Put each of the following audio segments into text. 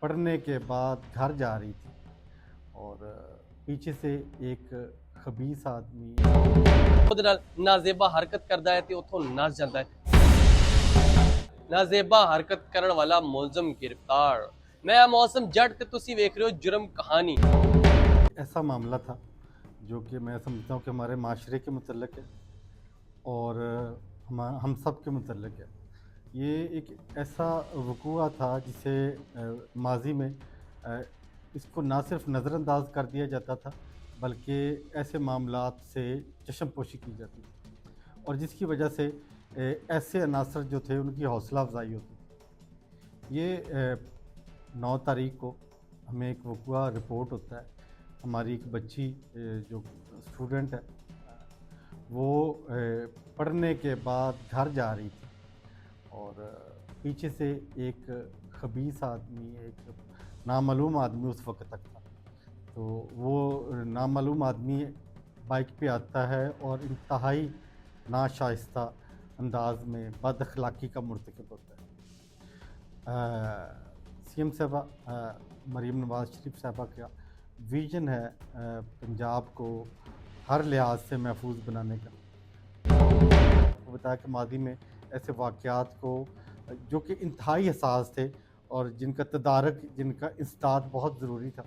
पढ़ने के बाद घर जा रही थी और पीछे से एक खबीस आदमी ਉਹਦੇ ਨਾਲ ਨਾਜ਼ੇਬਾ ਹਰਕਤ ਕਰਦਾ ਹੈ ਤੇ ਉੱਥੋਂ ਨੱਸ ਜਾਂਦਾ ਹੈ। ਨਾਜ਼ੇਬਾ ਹਰਕਤ ਕਰਨ ਵਾਲਾ ਮੁਲਜ਼ਮ ਗ੍ਰਿਫਤਾਰ। ਮੈਂ ਮੌਸਮ ਜੱਟ ਤੇ ਤੁਸੀਂ ਵੇਖ ਰਹੇ ਹੋ ਜੁਰਮ ਕਹਾਣੀ। ऐसा मामला था जो कि मैं समझता हूँ कि हमारे माशरे के मुतल्लिक है और हम सब के मुतल्लिक है। ये एक ऐसा वक़ूआ था जिसे माज़ी में इसको ना सिर्फ नज़रअंदाज कर दिया जाता था बल्कि ऐसे मामलात से चश्मपोशी की जाती थी और जिसकी वजह से ऐसे अनासर जो थे उनकी हौसला अफजाई होती थी। ये 9 तारीख को हमें एक वक़ूआ रिपोर्ट होता है। हमारी एक बच्ची जो स्टूडेंट है वो पढ़ने के बाद घर जा रही थी और पीछे से एक खबीस आदमी, एक नामालूम आदमी उस वक्त तक था। तो वो नामालूम आदमी बाइक पे आता है और इंतहाई नाशाइस्ता अंदाज में बद अखलाक़ी का मुर्तकिब होता है। सीएम साहबा मरीम नवाज़ शरीफ साहबा का विज़न है पंजाब को हर लिहाज से महफूज बनाने का। वो बताया कि मादी में ऐसे वाक़यात को जो कि इंतहाई हसास थे और जिनका तदारक, जिनका इंसदाद बहुत ज़रूरी था,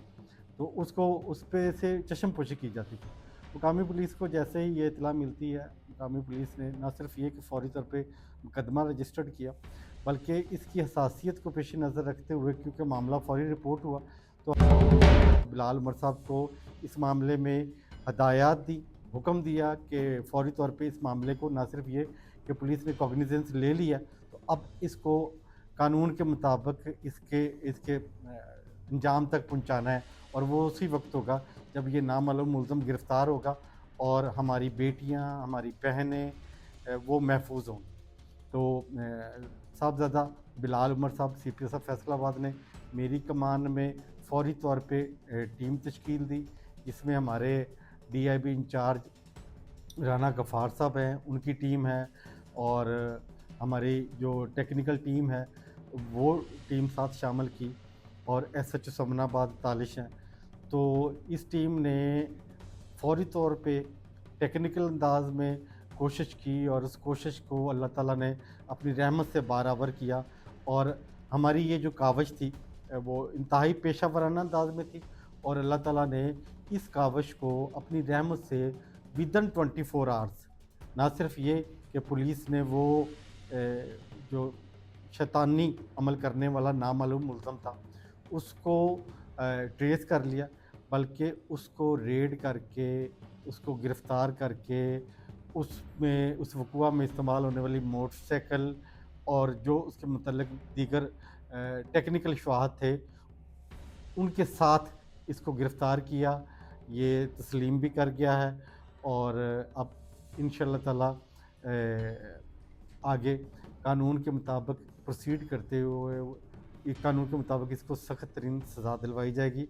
तो उसको उस पे से चश्मपोशी की जाती थी। मुकामी पुलिस को जैसे ही ये इत्तला मिलती है, मुकामी पुलिस ने ना सिर्फ ये कि फ़ौरी तौर पे मुकदमा रजिस्टर्ड किया बल्कि इसकी हसासियत को पेश नज़र रखते हुए, क्योंकि मामला फ़ौरी रिपोर्ट हुआ, तो बिलाल उमर साहब को इस मामले में हदायत दी, हुक्म दिया कि फ़ौरी तौर पे इस मामले को ना सिर्फ ये कि पुलिस ने कॉग्निजेंस ले लिया, तो अब इसको कानून के मुताबिक इसके अंजाम तक पहुंचाना है और वो उसी वक्त होगा जब ये नामालूम मुल्ज़म गिरफ़्तार होगा और हमारी बेटियां, हमारी बहनें वो महफूज होंगी। तो साहबज़ादा बिलाल उमर साहब CPSF फैसलाबाद ने मेरी कमान में फ़ौरी तौर पे टीम तश्कील दी, जिसमें हमारे DIB इंचार्ज राना गफ़ार साहब हैं, उनकी टीम है और हमारी जो टेक्निकल टीम है वो टीम साथ शामिल की और SHO समनाबाद तालिश हैं। तो इस टीम ने फ़ौरी तौर पे टेक्निकल अंदाज में कोशिश की और उस कोशिश को अल्लाह ताला ने अपनी रहमत से बाराबर किया और हमारी ये जो कावश थी वो इंतहाई पेशा वराना अंदाज में थी और अल्लाह ताला ने इस कावश को अपनी रहमत से विदन 24 आवर्स, ना सिर्फ ये कि पुलिस ने वो जो शैतानी अमल करने वाला नामालूम मुल्ज़म था उसको ट्रेस कर लिया, बल्कि उसको रेड करके, उसको गिरफ़्तार करके, उसमें उस वक़ूआ में इस्तेमाल होने वाली मोटरसाइकिल और जो उसके मुतल्लिक़ दीगर टेक्निकल शवाहद थे उनके साथ इसको गिरफ़्तार किया। ये तस्लीम भी कर गया है और अब इंशाअल्लाह ताला आगे कानून के मुताबिक प्रोसीड करते हुए कानून के मुताबिक इसको सख्त तरीन सज़ा दिलवाई जाएगी।